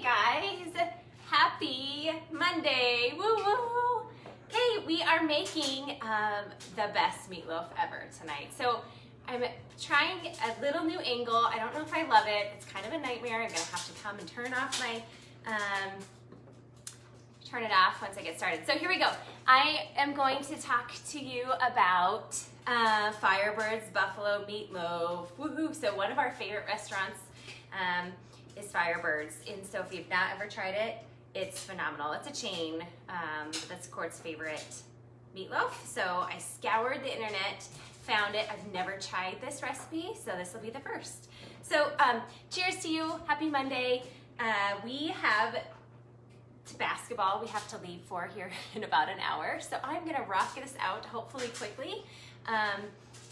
guys, happy Monday, woo woo. Okay, we are making the best meatloaf ever tonight. So I'm trying a little new angle. I don't know if I love it. It's kind of a nightmare. I'm gonna have to come and turn off my, turn it off once I get started. So here we go. I am going to talk to you about Firebird's Buffalo Meatloaf, woohoo. So one of our favorite restaurants is Firebird's. And so if you've not ever tried it, it's phenomenal. It's a chain, that's Court's favorite meatloaf. So I scoured the internet, found it. I've never tried this recipe, so this will be the first. So cheers to you, happy Monday. We have basketball we have to leave for here in about an hour. So I'm gonna rock this out hopefully quickly.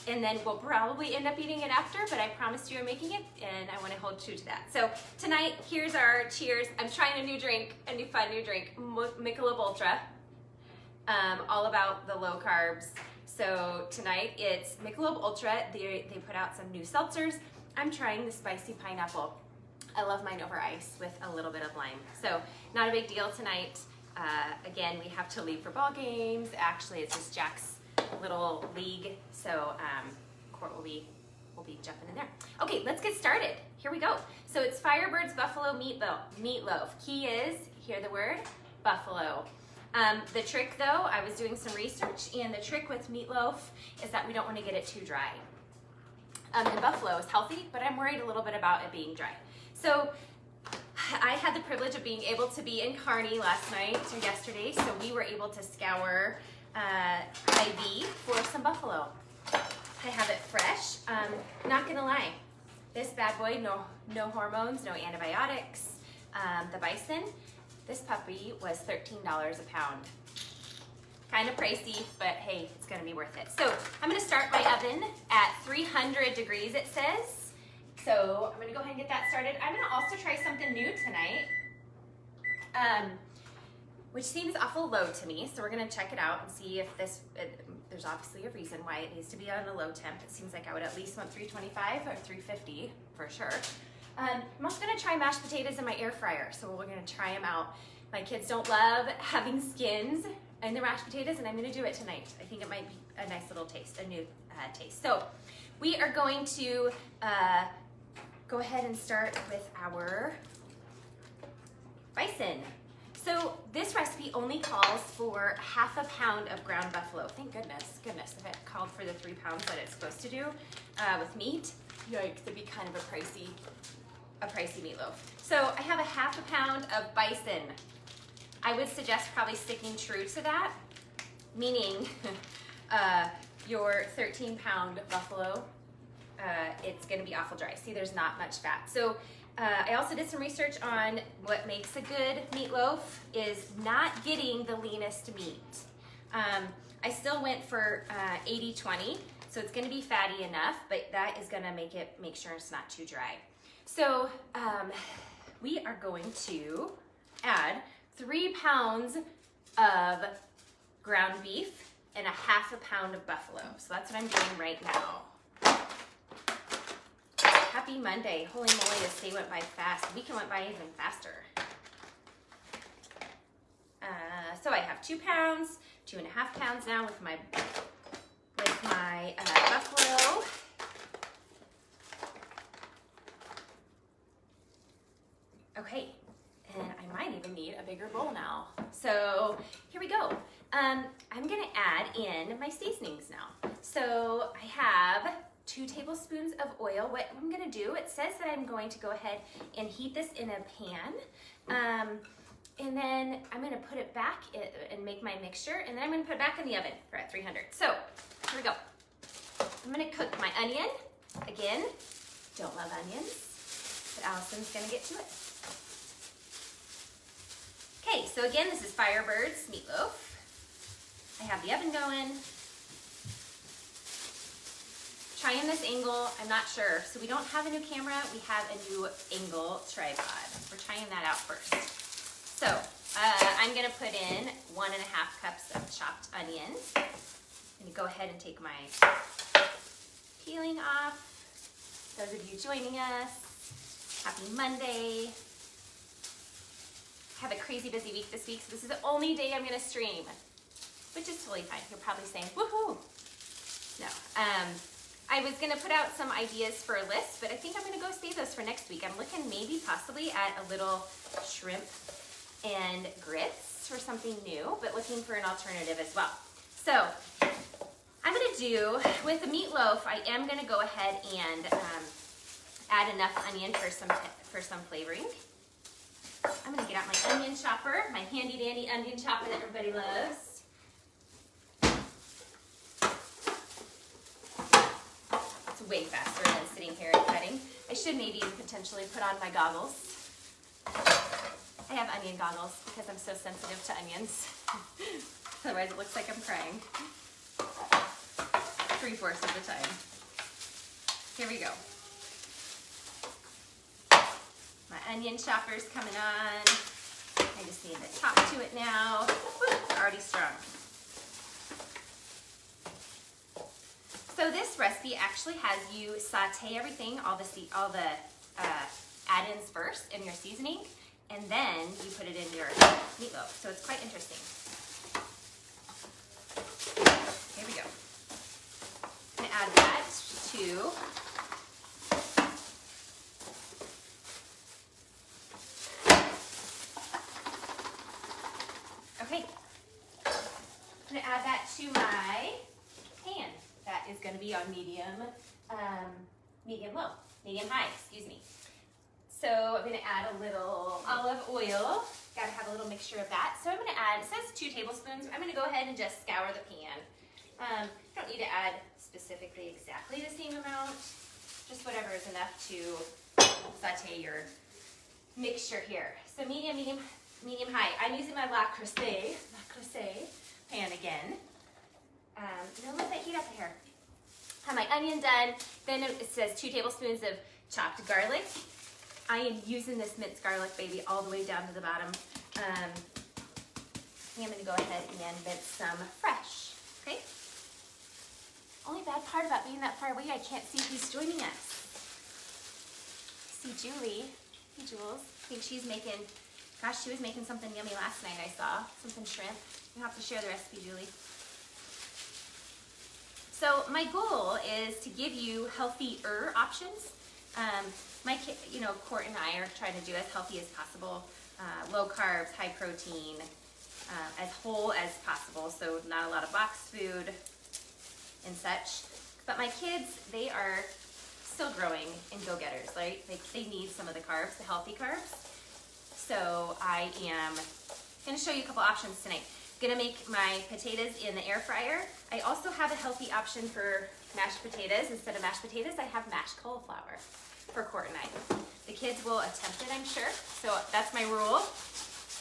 And then we'll probably end up eating it after, but I promised you I'm making it and I wanna hold true to that. So tonight, here's our cheers. I'm trying a new drink, a new fun new drink, Micheloaf Ultra. All about the low carbs. So tonight it's Micheloaf Ultra. They put out some new seltzers. I'm trying the spicy pineapple. I love mine over ice with a little bit of lime. So not a big deal tonight. Again, we have to leave for ball games. Actually, it's just Jack's little league. So Court will be jumping in there. Okay, let's get started. Here we go. So it's Firebird's Buffalo Meatloaf. Key is, hear the word, buffalo. The trick though, I was doing some research, and the trick with meatloaf is that we don't want to get it too dry. And buffalo is healthy, but I'm worried a little bit about it being dry. So I had the privilege of being able to be in Kearney last night or yesterday, so we were able to scour IV for some buffalo. I have it fresh. Not gonna lie, this bad boy, no hormones, no antibiotics. The bison, this puppy was $13 a pound. Kind of pricey, but hey, it's gonna be worth it. So I'm gonna start my oven at 300 degrees, it says. So I'm gonna go ahead and get that started. I'm gonna also try something new tonight, which seems awful low to me. So we're gonna check it out and see if there's obviously a reason why it needs to be on a low temp. It seems like I would at least want 325 or 350 for sure. I'm also gonna try mashed potatoes in my air fryer. So we're gonna try them out. My kids don't love having skins in their mashed potatoes, and I'm gonna do it tonight. I think it might be a nice little taste, a new taste. So we are going to go ahead and start with our bison. So this recipe only calls for ½ pound of ground buffalo. Thank goodness, if it called for the 3 pounds that it's supposed to do with meat, yikes, it'd be kind of a pricey meatloaf. So I have ½ pound of bison. I would suggest probably sticking true to that, meaning your 13-pound buffalo, it's gonna be awful dry. See, there's not much fat. So I also did some research on what makes a good meatloaf is not getting the leanest meat. I still went for 80-20, so it's gonna be fatty enough, but that is gonna make sure it's not too dry. So we are going to add 3 pounds of ground beef and ½ pound of buffalo. So that's what I'm doing right now. Happy Monday. Holy moly, this day went by fast. The weekend went by even faster. So I have 2 pounds, 2½ pounds now with my buffalo. Okay, and I might even need a bigger bowl now. So here we go. I'm gonna add in my seasonings now. So I have 2 tablespoons of oil. What I'm gonna do, it says that I'm going to go ahead and heat this in a pan. And then I'm gonna put it back and make my mixture, and then I'm gonna put it back in the oven for at 300. So here we go. I'm gonna cook my onion. Again, don't love onions, but Allison's gonna get to it. Okay, so again, this is Firebird's Meatloaf. I have the oven going. Trying this angle, I'm not sure. So we don't have a new camera, we have a new angle tripod. We're trying that out first. So I'm gonna put in 1½ cups of chopped onions. I'm gonna go ahead and take my peeling off. Those of you joining us, happy Monday. have a crazy busy week this week, so this is the only day I'm gonna stream, which is totally fine. You're probably saying, woohoo. No, I was gonna put out some ideas for a list, but I think I'm gonna go save those for next week. I'm looking maybe possibly at a little shrimp and grits for something new, but looking for an alternative as well. So I'm gonna do, with the meatloaf, I am gonna go ahead and add enough onion for some flavoring. I'm gonna get out my onion chopper, my handy dandy onion chopper that everybody loves. It's way faster than sitting here and cutting. I should maybe potentially put on my goggles. I have onion goggles because I'm so sensitive to onions. Otherwise it looks like I'm crying. 3/4 of the time. Here we go. My onion chopper's coming on. I just need to talk to it now. Woo, it's already strong. So this recipe actually has you saute everything, all the add-ins first in your seasoning, and then you put it in your meatloaf. So it's quite interesting. Here we go. I'm gonna add that to okay. I'm gonna add that to my pan. That is gonna be on medium high, excuse me. So I'm gonna add a little olive oil. Gotta have a little mixture of that. So I'm gonna add, it says 2 tablespoons. I'm gonna go ahead and just scour the pan. You don't need to add specifically exactly the same amount, just whatever is enough to saute your mixture here. So medium high. I'm using my La Creuset pan again. Don't let that heat up here. Have my onion done. Then it says 2 tablespoons of chopped garlic. I am using this minced garlic, baby, all the way down to the bottom. I'm going to go ahead and mince some fresh, okay? Only bad part about being that far away, I can't see who's joining us. I see Julie. Hey, Jules. I think she's making, gosh, she was making something yummy last night I saw. Something shrimp. You have to share the recipe, Julie. So my goal is to give you healthier options. My kid, Court and I are trying to do as healthy as possible, low carbs, high protein, as whole as possible, so not a lot of boxed food and such. But my kids, they are still growing and go-getters, right? They need some of the carbs, the healthy carbs. So I am going to show you a couple options tonight. I'm going to make my potatoes in the air fryer. I also have a healthy option for mashed potatoes. Instead of mashed potatoes, I have mashed cauliflower for Court and I. The kids will attempt it, I'm sure. So that's my rule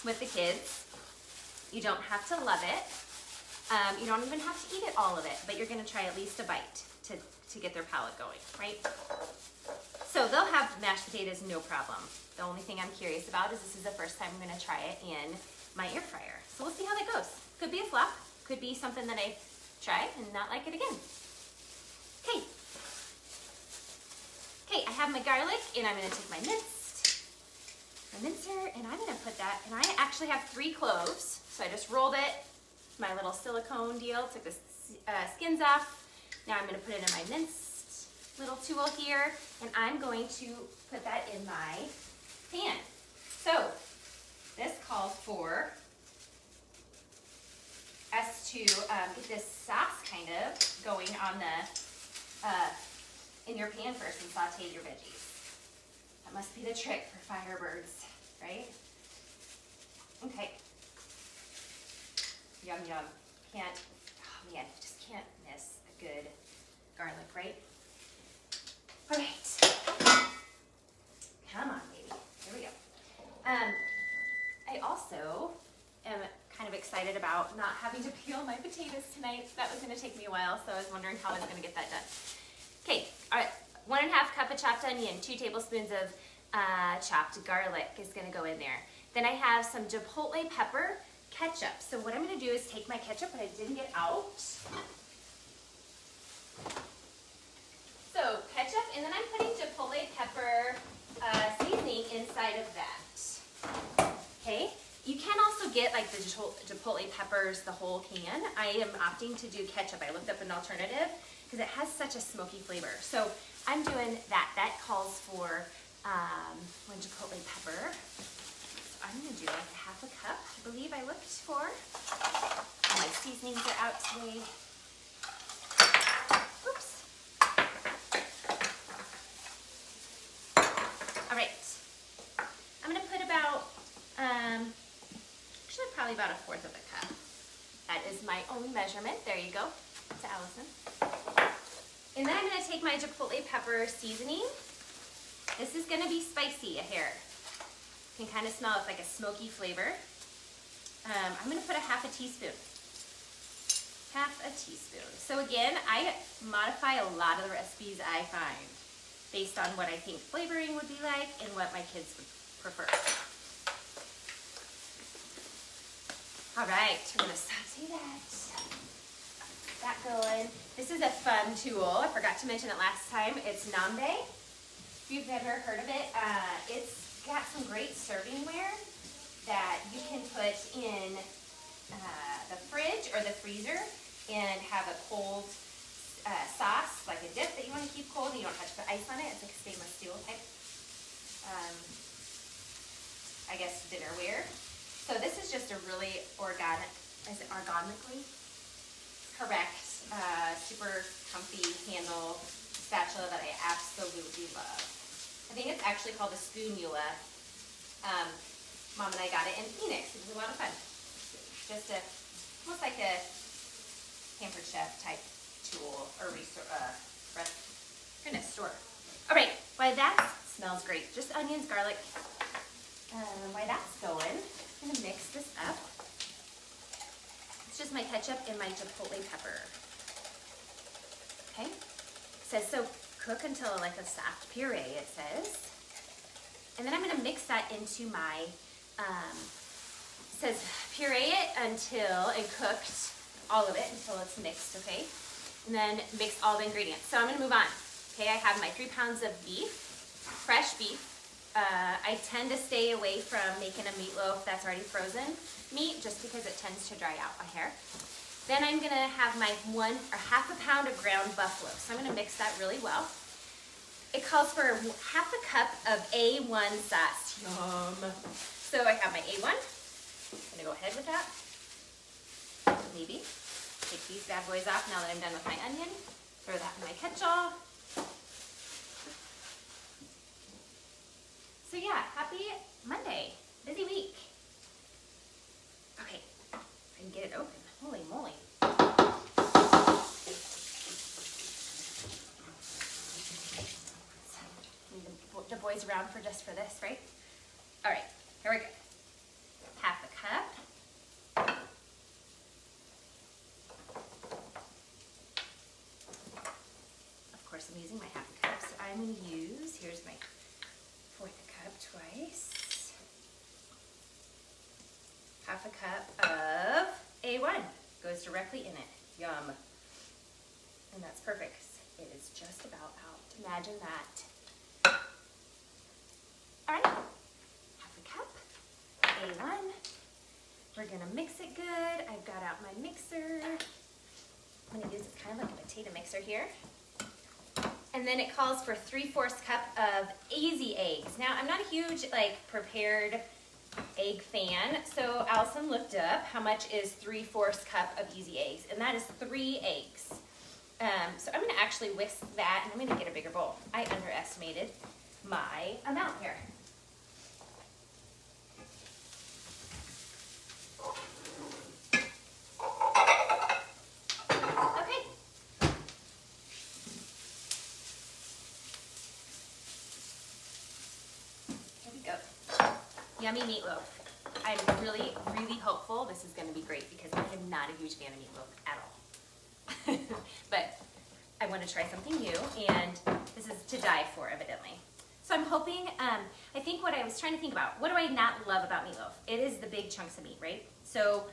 with the kids. You don't have to love it. You don't even have to eat it, all of it, but you're going to try at least a bite to get their palate going, right? So they'll have mashed potatoes, no problem. The only thing I'm curious about is this is the first time I'm going to try it in my air fryer. So we'll see how that goes. Could be a flop. Could be something that I try and not like it again. Okay. Okay, I have my garlic, and I'm going to take my mincer, and I'm going to put that, and I actually have 3 cloves, so I just rolled it, my little silicone deal, took the skins off. Now I'm going to put it in my minced little tool here, and I'm going to put that in my pan. So this calls for us to get this sauce kind of going on in your pan first and saute your veggies. That must be the trick for Firebirds, right? Okay. Yum, yum. Oh man, just can't miss a good garlic, right? All right. Come on, baby. Here we go. I also am kind of excited about not having to peel my potatoes tonight. That was going to take me a while, so I was wondering how I was going to get that done. Okay, all right. 1.5 cup of chopped onion, 2 tablespoons of chopped garlic is going to go in there. Then I have some chipotle pepper ketchup. So what I'm going to do is take my ketchup that I didn't get out. So ketchup, and then I'm putting chipotle pepper seasoning inside of that. Okay, You can also get like the chipotle peppers, the whole can. I am opting to do ketchup. I looked up an alternative because it has such a smoky flavor. So I'm doing that. That calls for 1 chipotle pepper. So I'm gonna do like a half a cup, I believe I looked for. All my seasonings are out today. Oops. All right. I'm gonna put about, actually probably about 1/4 of a cup. That is my own measurement. There you go, to Allison. And then I'm gonna take my chipotle pepper seasoning. This is gonna be spicy, a hair. You can kind of smell it's like a smoky flavor. I'm gonna put a 1/2 teaspoon. 1/2 teaspoon. So again, I modify a lot of the recipes I find based on what I think flavoring would be like and what my kids would prefer. All right, we're gonna saute that going. This is a fun tool. I forgot to mention it last time. It's Nambe. If you've never heard of it, it's got some great servingware that you can put in the fridge or the freezer and have a cold sauce, like a dip that you want to keep cold and you don't have to put ice on it. It's like a stainless steel type, I guess, dinnerware. So this is just a really ergonomically correct, super comfy handle spatula that I absolutely love. I think it's actually called a Spoonula. Mom and I got it in Phoenix. It was a lot of fun. Just almost like a Pampered Chef type tool or in a store. All right, while that smells great, just onions, garlic. While that's going, I'm gonna mix this up. It's just my ketchup and my chipotle pepper. Okay, it says so cook until like a soft puree, it says. And then I'm gonna mix that into my, it says puree it until it cooked, all of it until it's mixed, okay? And then mix all the ingredients. So I'm gonna move on. Okay, I have my 3 pounds of beef, fresh beef. I tend to stay away from making a meatloaf that's already frozen meat just because it tends to dry out my hair. Then I'm gonna have my 1/2 a pound of ground buffalo. So I'm gonna mix that really well. It calls for 1/2 a cup of A1 sauce. Yum. So I have my A1. I'm gonna go ahead with that. Maybe. Take these bad boys off now that I'm done with my onion. Throw that in my ketchup. So yeah, happy Monday. Busy week. Okay, I can get it open. Holy moly. Need the boys around for just for this, right? All right, here we go. 1/2 a cup. Of course, I'm using my 1/2 a cup, so I'm going to use, here's my 1/4 a cup twice. 1/2 a cup of A1 goes directly in it. Yum. And that's perfect. It is just about out. Imagine that. All right, 1/2 a cup, A1. We're gonna mix it good. I've got out my mixer. I'm gonna use it kind of like a potato mixer here. And then it calls for 3/4 cup of easy eggs. Now, I'm not a huge prepared egg fan, so Allison looked up how much is 3/4 cup of easy eggs, and that is 3 eggs. So I'm gonna actually whisk that, and I'm gonna get a bigger bowl. I underestimated my amount here. Okay. Here we go. Yummy meatloaf. I'm really, really hopeful this is going to be great because I am not a huge fan of meatloaf at all. But I want to try something new, and this is to die for, evidently. So I'm hoping, I think what I was trying to think about, what do I not love about meatloaf? It is the big chunks of meat, right? So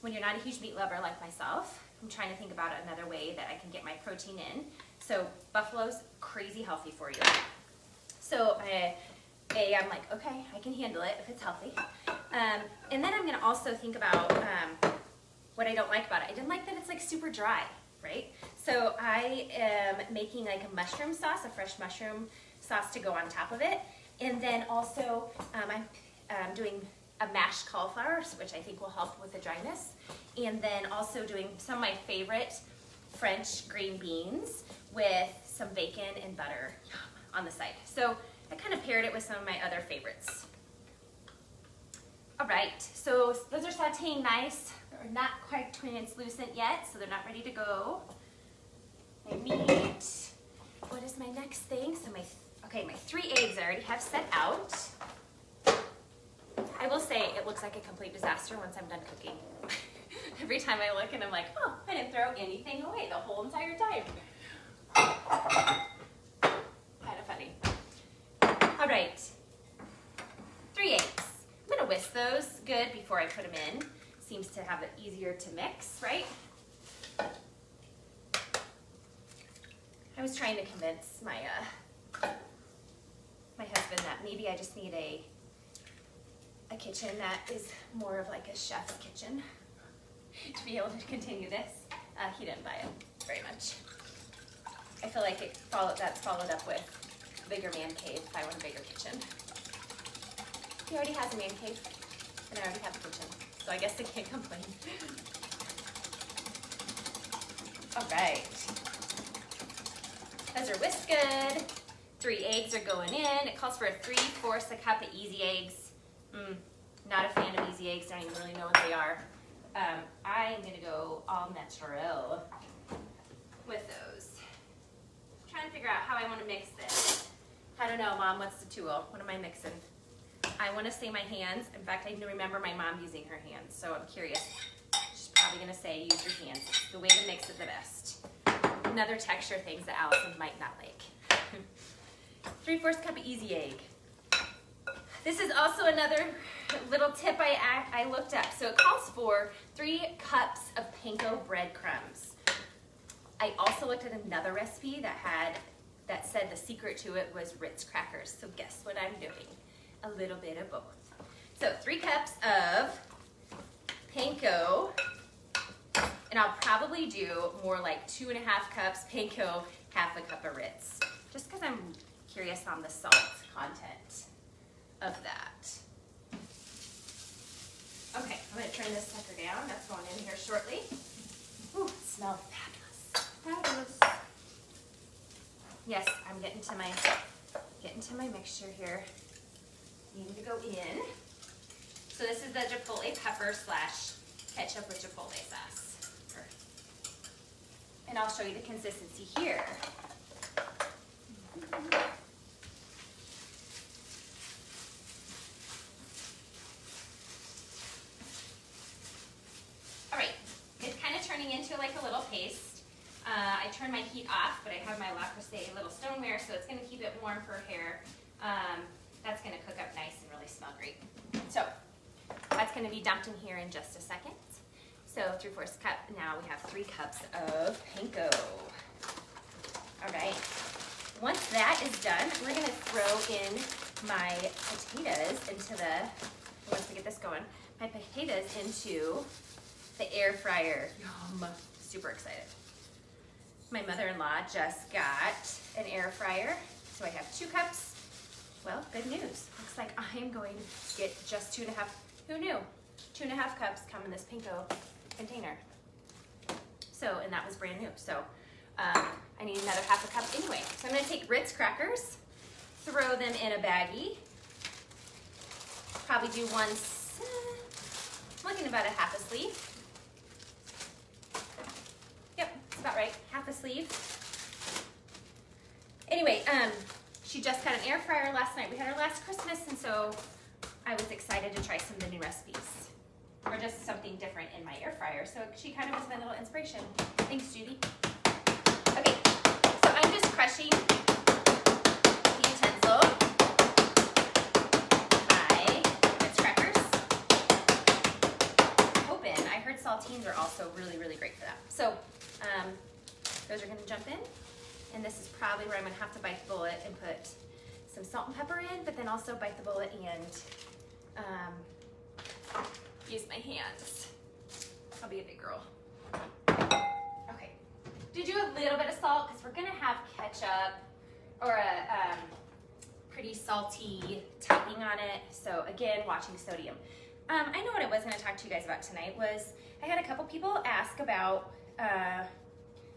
when you're not a huge meat lover like myself, I'm trying to think about another way that I can get my protein in. So buffalo's crazy healthy for you. So a A, I'm like, okay, I can handle it if it's healthy. And then I'm gonna also think about what I don't like about it. I didn't like that it's like super dry, right? So I am making like a mushroom sauce, a fresh mushroom sauce to go on top of it. And then also I'm doing a mashed cauliflower, which I think will help with the dryness. And then also doing some of my favorite French green beans with some bacon and butter on the side. So I kind of paired it with some of my other favorites. All right, so those are sauteing nice. They're not quite translucent yet, so they're not ready to go. My meat. What is my next thing? So my 3 eggs I already have set out. I will say it looks like a complete disaster once I'm done cooking. Every time I look and I'm like, oh, I didn't throw anything away the whole entire time. Kind of funny. All right, 3 eggs. I'm gonna whisk those good before I put them in. Seems to have it easier to mix, right? I was trying to convince my husband that maybe I just need a kitchen that is more of like a chef's kitchen to be able to continue this. He didn't buy it very much. I feel like that's followed up with bigger man cave if I want a bigger kitchen. He already has a man cave, and I already have a kitchen, so I guess I can't complain. All right. Those are whisked good. 3 eggs are going in. It calls for a 3/4 a cup of easy eggs. Not a fan of easy eggs. I don't even really know what they are. I'm gonna go all natural with those. I'm trying to figure out how I want to mix this. I don't know, Mom. What's the tool? What am I mixing? I want to say my hands. In fact, I remember my mom using her hands, so I'm curious. She's probably gonna say use your hands. It's the way to mix it the best. Another texture things that Allison might not like. 3/4 cup of easy egg. This is also another little tip I looked up. So it calls for 3 cups of panko breadcrumbs. I also looked at another recipe that said the secret to it was Ritz crackers. So guess what I'm doing? A little bit of both. So 3 cups of panko, and I'll probably do more like 2.5 cups panko, 1/2 cup of Ritz, just because I'm curious on the salt content of that. Okay, I'm gonna turn this sucker down. That's going in here shortly. Ooh, it smells fabulous. Fabulous. Yes, I'm getting to my mixture here. Needing to go in. So this is the chipotle pepper / ketchup with chipotle sauce. And I'll show you the consistency here. All right, it's kind of turning into like a little paste. I turned my heat off, but I have my La Creuset little stoneware, so it's going to keep it warm for hair. That's going to cook up nice and really smell great. So that's going to be dumped in here in just a second. So 3/4 cup. Now we have 3 cups of panko. All right. Once that is done, we're going to throw in my potatoes into once we get this going, my potatoes into the air fryer. Yum. Super excited. My mother-in-law just got an air fryer, so I have 2 cups. Well, good news. Looks like I'm going to get just 2.5. Who knew? 2.5 cups come in this panko container. So, and that was brand new. So, I need another 1/2 cup anyway. So I'm going to take Ritz crackers, throw them in a baggie. Probably do I'm looking about a 1/2 sleeve. Yep, that's about right. 1/2 sleeve. Anyway, she just got an air fryer last night. We had her last Christmas, and so I was excited to try some of the new recipes. Or just something different in my air fryer. So she kind of was my little inspiration. Thanks, Judy. Okay, so I'm just crushing the utensil. My Ritz crackers. Open. I heard saltines are also really, really great for that. So those are going to jump in. And this is probably where I'm going to have to bite the bullet and put some salt and pepper in, but then also bite the bullet and use my hands. I'll be a big girl. Okay, do a little bit of salt because we're gonna have ketchup or a pretty salty topping on it. So again, watching sodium. I know what I was gonna talk to you guys about tonight was I had a couple people ask about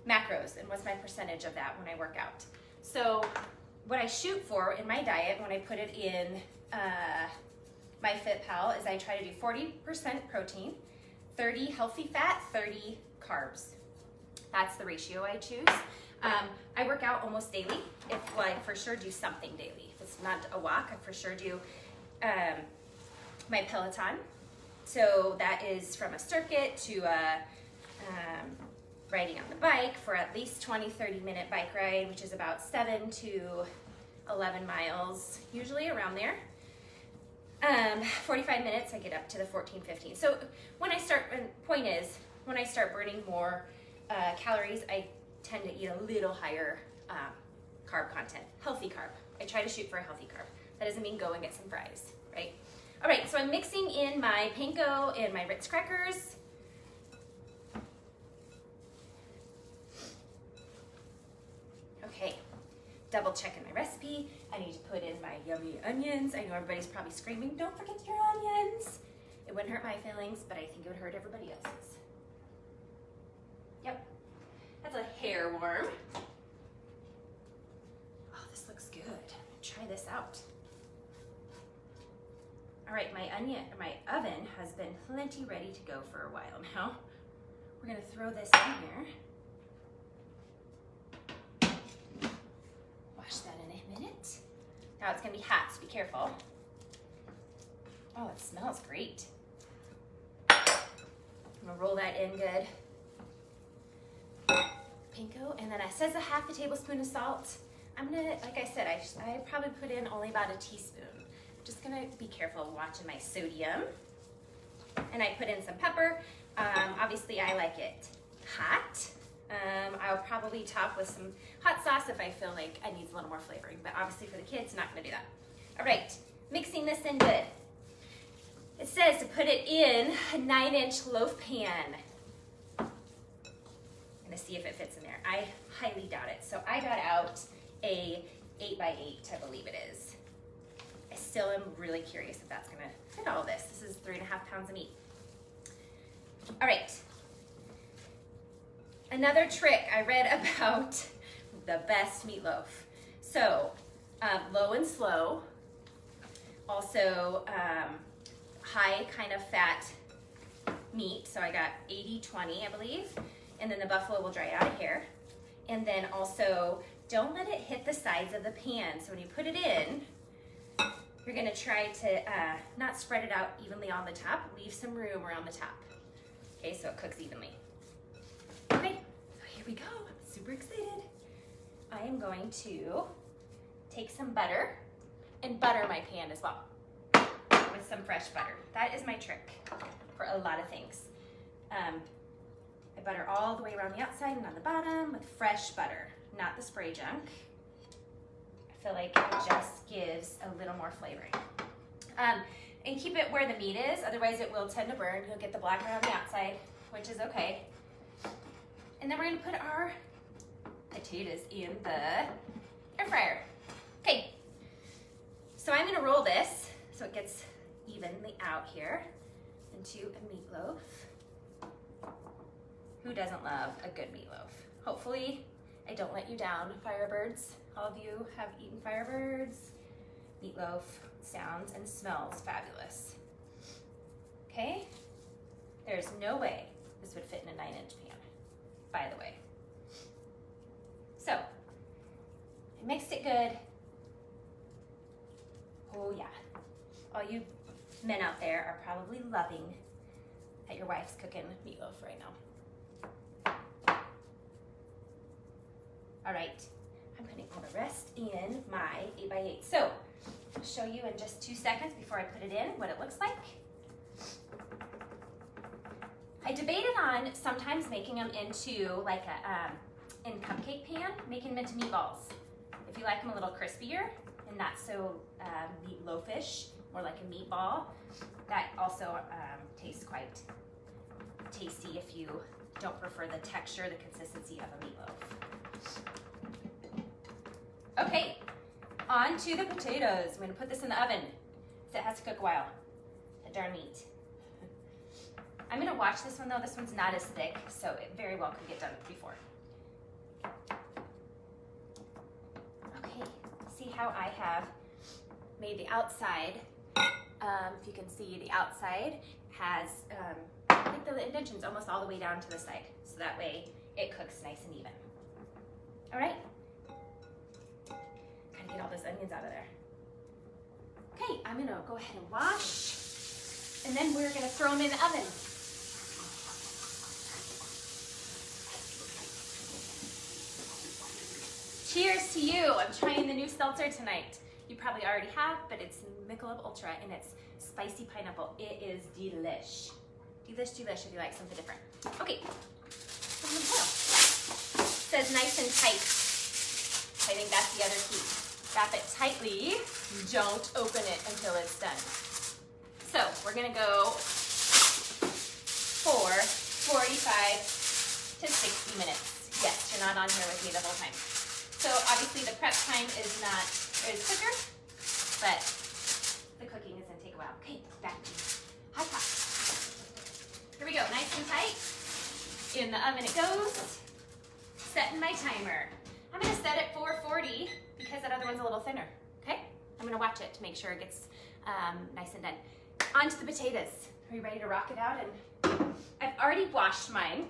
macros and what's my percentage of that when I work out. So what I shoot for in my diet when I put it in my FitPal is I try to do 40% protein, 30 healthy fat, 30 carbs. That's the ratio I choose. I work out almost daily. Well, I for sure do something daily. If it's not a walk, I for sure do my Peloton. So that is from a circuit to riding on the bike for at least 20-30 minute bike ride, which is about 7 to 11 miles, usually around there. 45 minutes, I get up to the 14-15. So when I start, point is, when I start burning more calories, I tend to eat a little higher carb content, healthy carb. I try to shoot for a healthy carb. That doesn't mean go and get some fries, right? All right, so I'm mixing in my panko and my Ritz crackers. Okay, double checking my recipe. I need to put in my yummy onions. I know everybody's probably screaming, don't forget your onions. It wouldn't hurt my feelings, but I think it would hurt everybody else's. Yep, that's a hair worm. Oh, this looks good. Try this out. All right, my oven has been plenty ready to go for a while now. We're gonna throw this in here. Wash that in a minute. Now it's gonna be hot, so be careful. Oh, it smells great. I'm gonna roll that in good. Panko, and then it says a half a tablespoon of salt. I'm gonna, like I said, I probably put in only about a teaspoon. Just gonna be careful watching my sodium. And I put in some pepper. Obviously I like it hot. I'll probably top with some hot sauce if I feel like I need a little more flavoring, but obviously for the kids, not gonna do that. All right, mixing this in good. It says to put it in a 9-inch loaf pan. I'm gonna see if it fits in there. I highly doubt it. So I got out a 8x8, I believe it is. I still am really curious if that's gonna fit all this. This is 3.5 pounds of meat. All right. Another trick I read about the best meatloaf. So low and slow. Also high kind of fat meat. So I got 80-20, I believe. And then the buffalo will dry out of here. And then also don't let it hit the sides of the pan. So when you put it in, you're gonna try to not spread it out evenly on the top, leave some room around the top. Okay, so it cooks evenly. Okay, so here we go, I'm super excited. I am going to take some butter and butter my pan as well with some fresh butter. That is my trick for a lot of things. I butter all the way around the outside and on the bottom with fresh butter, not the spray junk. I feel like it just gives a little more flavoring. And keep it where the meat is, otherwise it will tend to burn. You'll get the black around the outside, which is okay. And then we're gonna put our potatoes in the air fryer. Okay, so I'm gonna roll this so it gets evenly out here into a meatloaf. Who doesn't love a good meatloaf? Hopefully I don't let you down, Firebirds. All of you have eaten Firebirds. Meatloaf sounds and smells fabulous. Okay? There's no way this would fit in a 9-inch pan, by the way. So, I mixed it good. Oh yeah. All you men out there are probably loving that your wife's cooking meatloaf right now. All right, I'm putting all the rest in my 8x8. So, I'll show you in just 2 seconds before I put it in what it looks like. I debated on sometimes making them into like a in cupcake pan, making them into meatballs. If you like them a little crispier not so meatloafish, more like a meatball. That also tastes quite tasty if you don't prefer the texture, the consistency of a meatloaf. Okay, on to the potatoes. I'm gonna put this in the oven, so it has to cook a while. That darn meat. I'm gonna watch this one though. This one's not as thick, so it very well could get done before. Okay, see how I have made the outside. If you can see, the outside has, I think the indention's almost all the way down to the side, so that way it cooks nice and even. All right? Gotta get all those onions out of there. Okay, I'm gonna go ahead and wash, and then we're gonna throw them in the oven. Cheers to you. I'm trying the new seltzer tonight. You probably already have, but it's Michelob Ultra and it's spicy pineapple. It is delish. Delish if you like something different. Okay. Says nice and tight. I think that's the other key. Wrap it tightly. Don't open it until it's done. So we're gonna go for 45 to 60 minutes. Yes, you're not on here with me the whole time. So obviously the prep time is not as quicker, but the cooking is gonna take a while. Okay, back to hot pot. Here we go, nice and tight. In the oven it goes. Setting my timer. I'm gonna set it for 40 because that other one's a little thinner, okay? I'm gonna watch it to make sure it gets nice and done. On to the potatoes. Are you ready to rock it out? And I've already washed mine.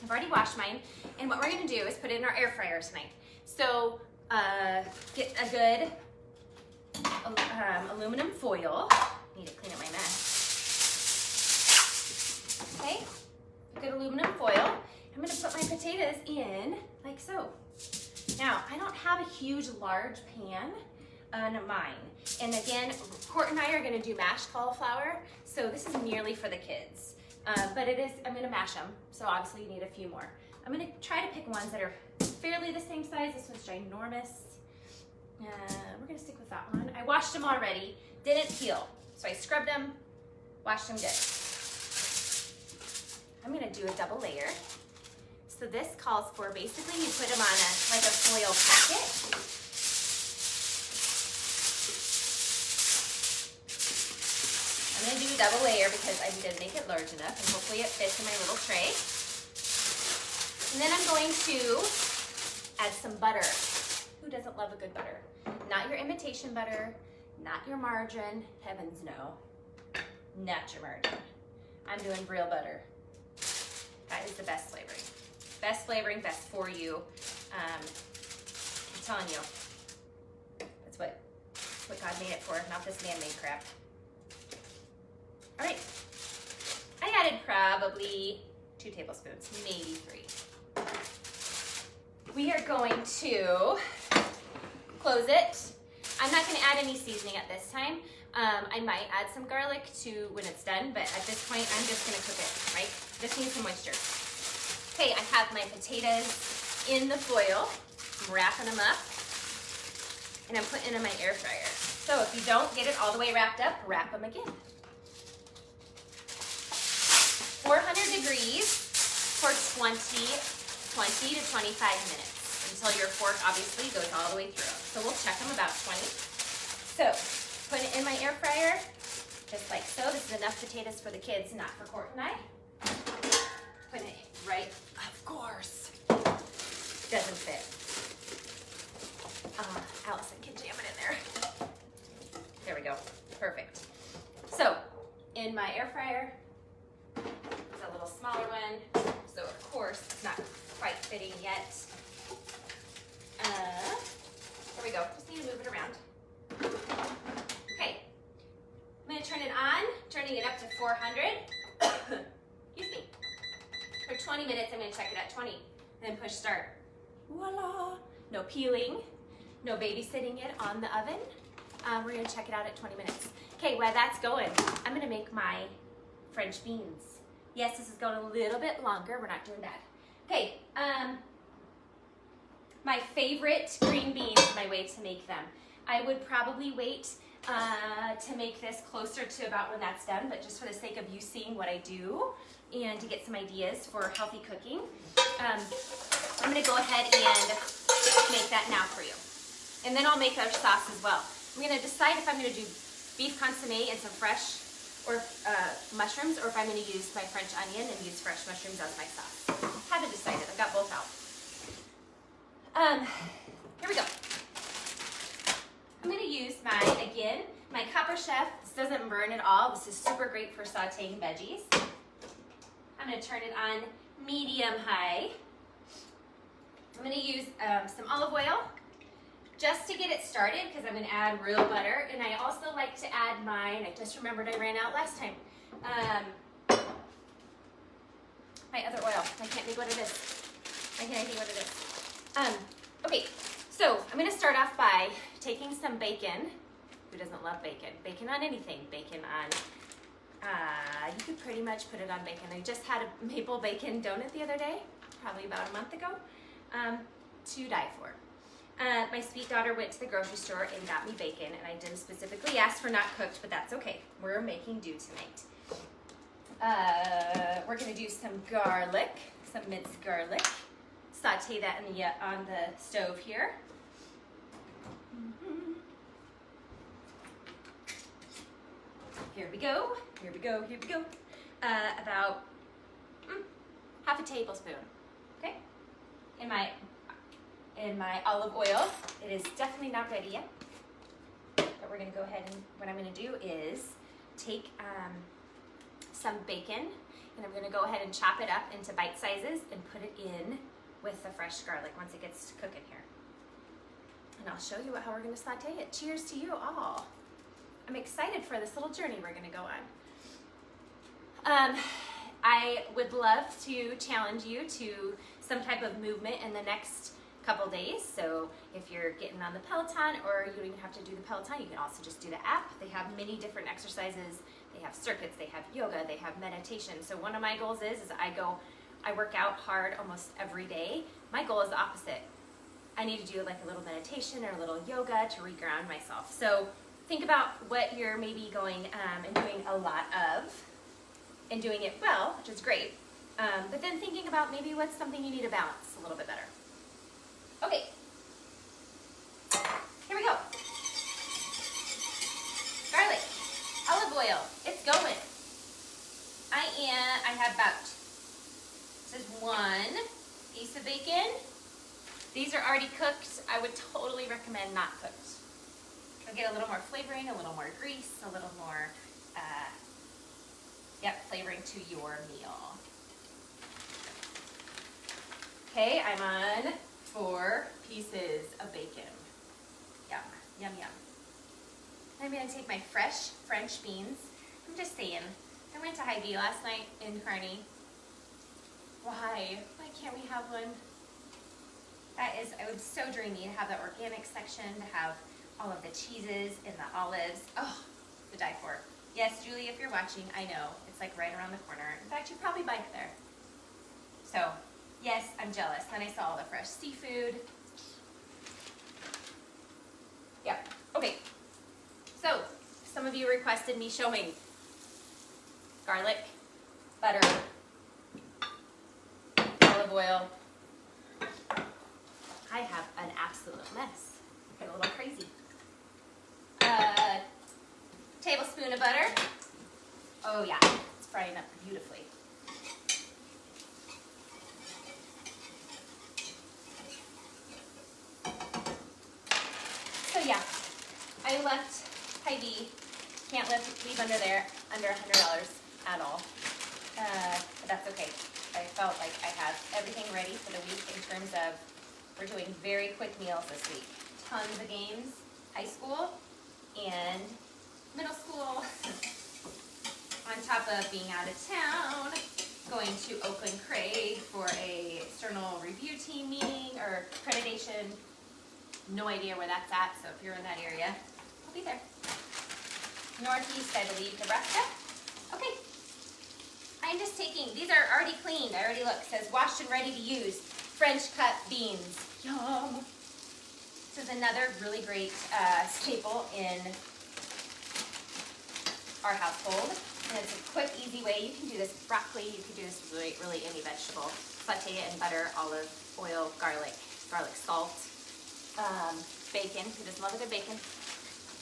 And what we're gonna do is put it in our air fryer tonight. So get a good aluminum foil. Need to clean up my mess. Okay, a good aluminum foil. I'm gonna put my potatoes in like so. Now, I don't have a huge, large pan on mine. And again, Court and I are gonna do mashed cauliflower. So this is merely for the kids. But it is, I'm gonna mash them. So obviously you need a few more. I'm gonna try to pick ones that are fairly the same size. This one's ginormous. We're gonna stick with that one. I washed them already, didn't peel. So I scrubbed them, washed them good. I'm gonna do a double layer. So this calls for basically you put them on like a foil packet. I'm gonna do a double layer because I'm gonna make it large enough and hopefully it fits in my little tray. And then I'm going to add some butter. Who doesn't love a good butter? Not your imitation butter, not your margarine, heavens no. Not your margarine. I'm doing real butter. That is the best flavoring. Best flavoring, best for you. I'm telling you, that's what God made it for, not this man-made crap. All right, I added probably 2 tablespoons, maybe 3. We are going to close it. I'm not gonna add any seasoning at this time. I might add some garlic to when it's done, but at this point, I'm just gonna cook it, right? Just need some moisture. Okay, I have my potatoes in the foil. I'm wrapping them up, and I'm putting them in my air fryer. So if you don't get it all the way wrapped up, wrap them again. 400 degrees for 20 to 25 minutes until your fork obviously goes all the way through. So we'll check them about 20. So put it in my air fryer, just like so. This is enough potatoes for the kids, not for Court and I. Put it right, of course. Doesn't fit. Allison can jam it in there. There we go, perfect. So in my air fryer, it's a little smaller one, so of course it's not quite fitting yet. There we go, just need to move it around. Okay, I'm gonna turn it on, turning it up to 400. Excuse me. For 20 minutes, I'm gonna check it at 20, and then push start. Voila! No peeling, no babysitting it on the oven. We're gonna check it out at 20 minutes. Okay, while that's going, I'm gonna make my French beans. Yes, this is going a little bit longer. We're not doing that. Okay, my favorite green beans, my way to make them. I would probably wait to make this closer to about when that's done, but just for the sake of you seeing what I do and to get some ideas for healthy cooking, I'm gonna go ahead and make that now for you. And then I'll make our sauce as well. I'm gonna decide if I'm gonna do beef consomme and some fresh or mushrooms, or if I'm gonna use my French onion and use fresh mushrooms as my sauce. Haven't decided, I've got both out. Here we go. I'm gonna use my Copper Chef. This doesn't burn at all. This is super great for sauteing veggies. I'm gonna turn it on medium-high. I'm gonna use some olive oil just to get it started, because I'm gonna add real butter. And I also like to add mine, I just remembered I ran out last time, my other oil. I can't think what it is. Okay, so I'm gonna start off by taking some bacon. Who doesn't love bacon? Bacon on anything. Bacon on, you could pretty much put it on bacon. I just had a maple bacon donut the other day, probably about a month ago, to die for. My sweet daughter went to the grocery store and got me bacon, and I didn't specifically ask for not cooked, but that's okay. We're making do tonight. We're gonna do some garlic, some minced garlic. Saute that on the stove here. Here we go. About half a tablespoon. Okay. In my olive oil. It is definitely not ready yet. But we're gonna go ahead, and what I'm gonna do is take some bacon, and I'm gonna go ahead and chop it up into bite sizes and put it in with the fresh garlic once it gets cooking here. And I'll show you how we're gonna saute it. Cheers to you all. I'm excited for this little journey we're gonna go on. I would love to challenge you to some type of movement in the next couple days. So if you're getting on the Peloton, or you don't even have to do the Peloton, you can also just do the app. They have many different exercises. They have circuits, they have yoga, they have meditation. So one of my goals is I work out hard almost every day. My goal is the opposite. I need to do like a little meditation or a little yoga to reground myself. So think about what you're maybe going and doing a lot of and doing it well, which is great. But then thinking about maybe what's something you need to balance a little bit better. Okay, here we go. Garlic, olive oil, it's going. I have about, this is one piece of bacon. These are already cooked. I would totally recommend not cooked. You'll get a little more flavoring, a little more grease, a little more, flavoring to your meal. Okay, I'm on 4 pieces of bacon. Yum, yum, yum. I'm gonna take my fresh French beans. I'm just saying, I went to Hy-Vee last night in Kearney. Why can't we have one? I was so dreamy to have the organic section, to have all of the cheeses and the olives. Oh, to die for. Yes, Julie, if you're watching, I know. It's like right around the corner. In fact, you probably bike there. So, yes, I'm jealous. Then I saw all the fresh seafood. Yeah, okay. So, some of you requested me showing garlic, butter, olive oil. I have an absolute mess. Get a little crazy. Tablespoon of butter. Oh yeah, it's frying up beautifully. So yeah, I left Hy-Vee. Can't leave under there under $100 at all. But that's okay. I felt like I have everything ready for the week in terms of, we're doing very quick meals this week. Tons of games, high school and middle school. On top of being out of town, going to Oakland Craig for a external review team meeting or accreditation. No idea where that's at, so if you're in that area, I'll be there. Northeast, I believe, Nebraska. Okay. I'm just taking, these are already cleaned. I already looked. It says washed and ready to use. French cut beans. Yum. This is another really great staple in our household. And it's a quick, easy way. You can do this with broccoli. You can do this with really any vegetable. Saute it in butter, olive oil, garlic salt, bacon. Who doesn't love a good bacon?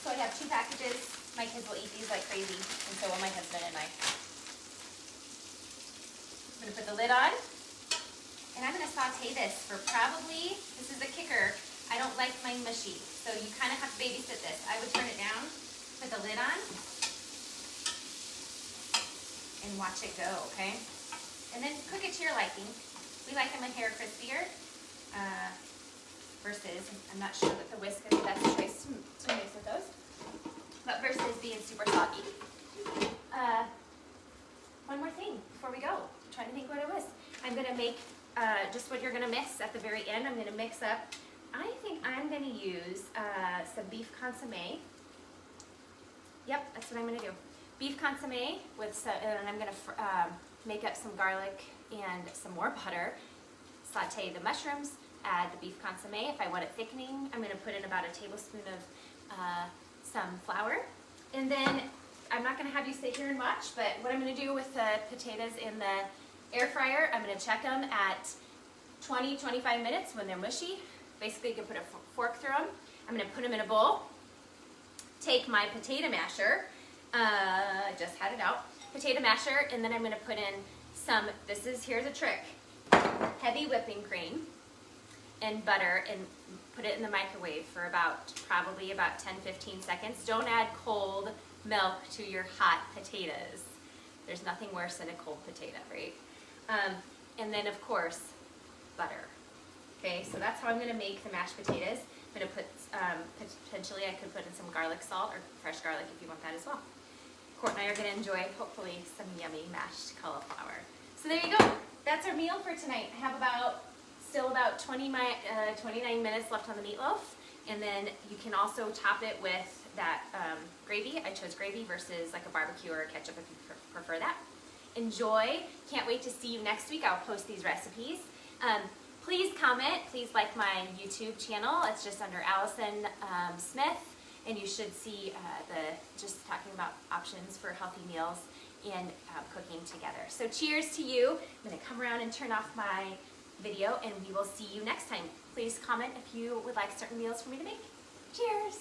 So I have 2 packages. My kids will eat these like crazy, and so will my husband and I. I'm going to put the lid on, and I'm going to saute this for probably, this is the kicker, I don't like mine mushy, so you kind of have to babysit this. I would turn it down, put the lid on, and watch it go, okay? And then cook it to your liking. We like them a hair crispier, versus, I'm not sure that the whisk is the best choice to mix with those, but versus being super soggy. One more thing before we go. I'm trying to think what it was. I'm going to make, just what you're going to mix at the very end, I'm going to mix up, I think I'm going to use some beef consomme. Yep, that's what I'm going to do. Beef consomme with some, and I'm going to make up some garlic and some more butter, saute the mushrooms, add the beef consomme. If I want it thickening, I'm going to put in about a tablespoon of some flour. And then, I'm not going to have you sit here and watch, but what I'm going to do with the potatoes in the air fryer, I'm going to check them at 20-25 minutes when they're mushy. Basically, you can put a fork through them. I'm going to put them in a bowl. Take my potato masher, I just had it out, potato masher, and then I'm going to put in some, here's a trick, heavy whipping cream and butter, and put it in the microwave for probably about 10-15 seconds. Don't add cold milk to your hot potatoes. There's nothing worse than a cold potato, right? And then, of course, butter. Okay, so that's how I'm going to make the mashed potatoes. I'm going to put, potentially I could put in some garlic salt, or fresh garlic if you want that as well. Court and I are going to enjoy, hopefully, some yummy mashed cauliflower. So there you go. That's our meal for tonight. I have still about 29 minutes left on the meatloaf. And then you can also top it with that gravy. I chose gravy versus like a barbecue or a ketchup if you prefer that. Enjoy. Can't wait to see you next week. I'll post these recipes. Please comment. Please like my YouTube channel. It's just under Allison Smith. And you should see just talking about options for healthy meals and cooking together. So cheers to you. I'm going to come around and turn off my video, and we will see you next time. Please comment if you would like certain meals for me to make. Cheers!